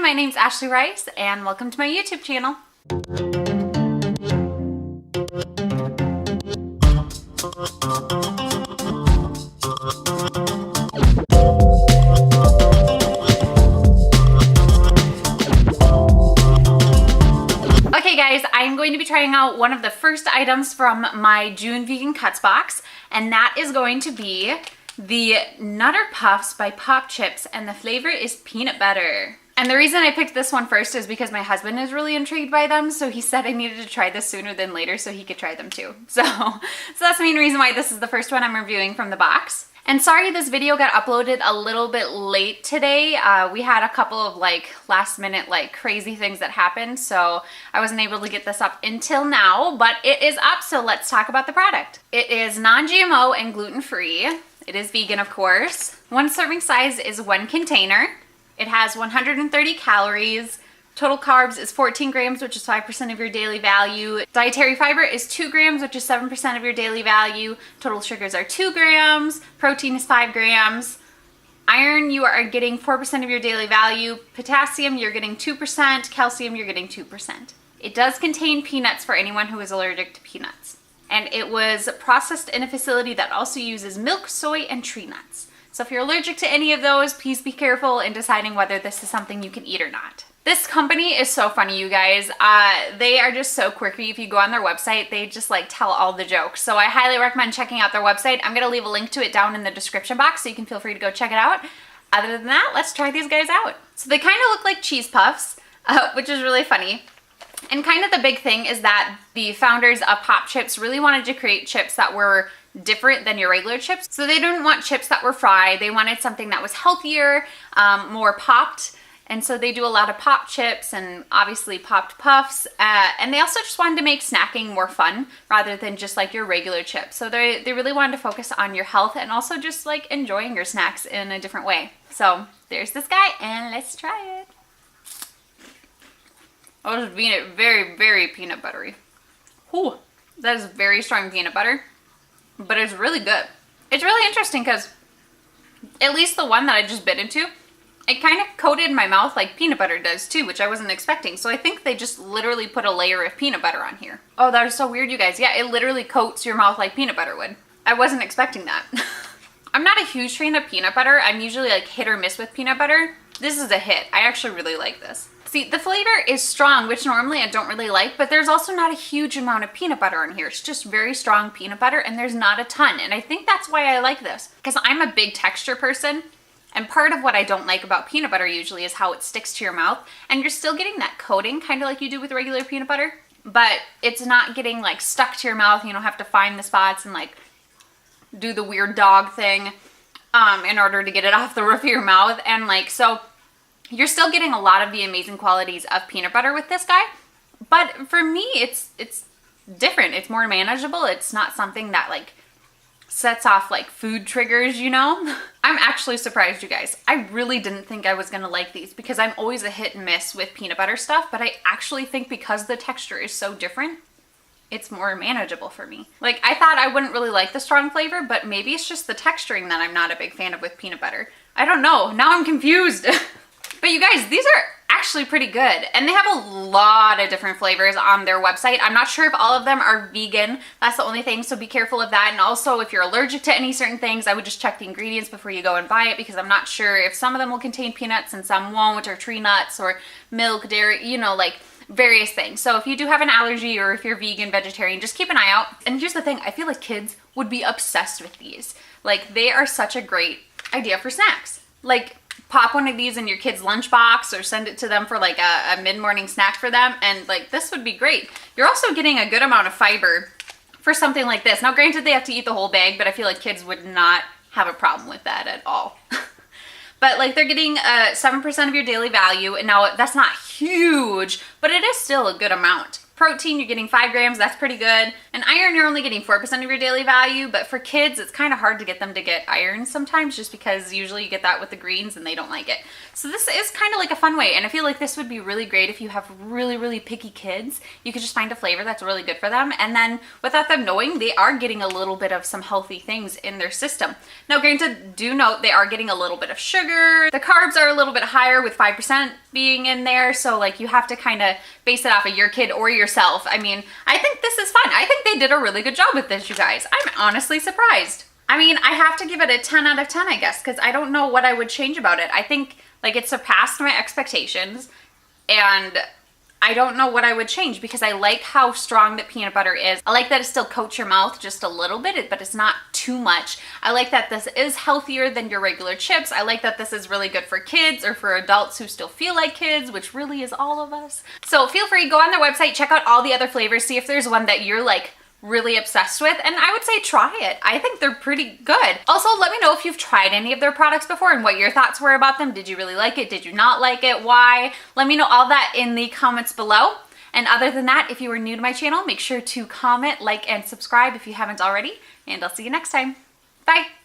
my name's Ashley Rice and welcome to my YouTube channel. Okay guys, I'm going to be trying out one of the first items from my June Vegan Cuts box, and that is going to be the Nutter Puffs by Pop Chips, and the flavor is peanut butter. And the reason I picked this one first is because my husband is really intrigued by them, so he said I needed to try this sooner than later so he could try them too. So that's the main reason why this is the first one I'm reviewing from the box. And sorry this video got uploaded a little bit late today. We had a couple of last minute crazy things that happened, so I wasn't able to get this up until now, but it is up, so let's talk about the product. It is non-GMO and gluten-free. It is vegan, of course. One serving size is 1 container. It has 130 calories. Total carbs is 14 grams, which is 5% of your daily value. Dietary fiber is 2 grams, which is 7% of your daily value. Total sugars are 2 grams. Protein is 5 grams. Iron, you are getting 4% of your daily value. Potassium, you're getting 2%. Calcium, you're getting 2%. It does contain peanuts for anyone who is allergic to peanuts. And it was processed in a facility that also uses milk, soy, and tree nuts. So if you're allergic to any of those, please be careful in deciding whether this is something you can eat or not. This company is so funny, you guys. They are just so quirky. If you go on their website, they just tell all the jokes. So I highly recommend checking out their website. I'm gonna leave a link to it down in the description box so you can feel free to go check it out. Other than that, let's try these guys out. So they kind of look like cheese puffs, which is really funny. And kind of the big thing is that the founders of Pop Chips really wanted to create chips that were different than your regular chips. So they didn't want chips that were fried. They wanted something that was healthier, more popped. And so they do a lot of pop chips and obviously popped puffs. And they also just wanted to make snacking more fun rather than just your regular chips. So they really wanted to focus on your health and also just enjoying your snacks in a different way. So there's this guy and let's try it. Oh, this is very, very peanut buttery. Whew, that is very strong peanut butter, but it's really good. It's really interesting because at least the one that I just bit into, it kind of coated my mouth like peanut butter does too, which I wasn't expecting. So I think they just literally put a layer of peanut butter on here. Oh, that is so weird, you guys. Yeah, it literally coats your mouth like peanut butter would. I wasn't expecting that. I'm not a huge fan of peanut butter. I'm usually hit or miss with peanut butter. This is a hit. I actually really like this. See, the flavor is strong, which normally I don't really like, but there's also not a huge amount of peanut butter in here. It's just very strong peanut butter, and there's not a ton. And I think that's why I like this, because I'm a big texture person. And part of what I don't like about peanut butter usually is how it sticks to your mouth, and you're still getting that coating, kind of like you do with regular peanut butter, but it's not getting stuck to your mouth. You don't have to find the spots and do the weird dog thing in order to get it off the roof of your mouth. And so you're still getting a lot of the amazing qualities of peanut butter with this guy, but for me, it's different. It's more manageable. It's not something that sets off food triggers, you know? I'm actually surprised, you guys. I really didn't think I was gonna like these because I'm always a hit and miss with peanut butter stuff, but I actually think because the texture is so different, it's more manageable for me. I thought I wouldn't really like the strong flavor, but maybe it's just the texturing that I'm not a big fan of with peanut butter. I don't know. Now I'm confused. But you guys, these are actually pretty good. And they have a lot of different flavors on their website. I'm not sure if all of them are vegan. That's the only thing, so be careful of that. And also, if you're allergic to any certain things, I would just check the ingredients before you go and buy it, because I'm not sure if some of them will contain peanuts and some won't, or tree nuts, or milk, dairy, you know, various things. So if you do have an allergy, or if you're vegan, vegetarian, just keep an eye out. And here's the thing, I feel like kids would be obsessed with these. They are such a great idea for snacks. Pop one of these in your kid's lunchbox or send it to them for a mid-morning snack for them, and this would be great. You're also getting a good amount of fiber for something like this. Now granted, they have to eat the whole bag, but I feel like kids would not have a problem with that at all. But they're getting 7% of your daily value, and now that's not huge, but it is still a good amount. Protein, you're getting 5 grams, that's pretty good. And iron, you're only getting 4% of your daily value, but for kids, it's kind of hard to get them to get iron sometimes just because usually you get that with the greens and they don't like it. So this is kind of like a fun way, and I feel like this would be really great if you have really, really picky kids. You could just find a flavor that's really good for them, and then without them knowing, they are getting a little bit of some healthy things in their system. Now granted, do note they are getting a little bit of sugar. The carbs are a little bit higher with 5% being in there, so like you have to kind of base it off of your kid or yourself. I mean, I think this is fun. I think they did a really good job with this, you guys. I'm honestly surprised. I mean, I have to give it a 10 out of 10, I guess, because I don't know what I would change about it. I think like it surpassed my expectations, and I don't know what I would change because I like how strong the peanut butter is. I like that it still coats your mouth just a little bit, but it's not too much. I like that this is healthier than your regular chips. I like that this is really good for kids or for adults who still feel like kids, which really is all of us. So feel free, go on their website, check out all the other flavors, see if there's one that you're like really obsessed with, and I would say try it. I think they're pretty good. Also, let me know if you've tried any of their products before and what your thoughts were about them. Did you really like it? Did you not like it? Why? Let me know all that in the comments below. And other than that, if you are new to my channel, make sure to comment, like, and subscribe if you haven't already, and I'll see you next time. Bye!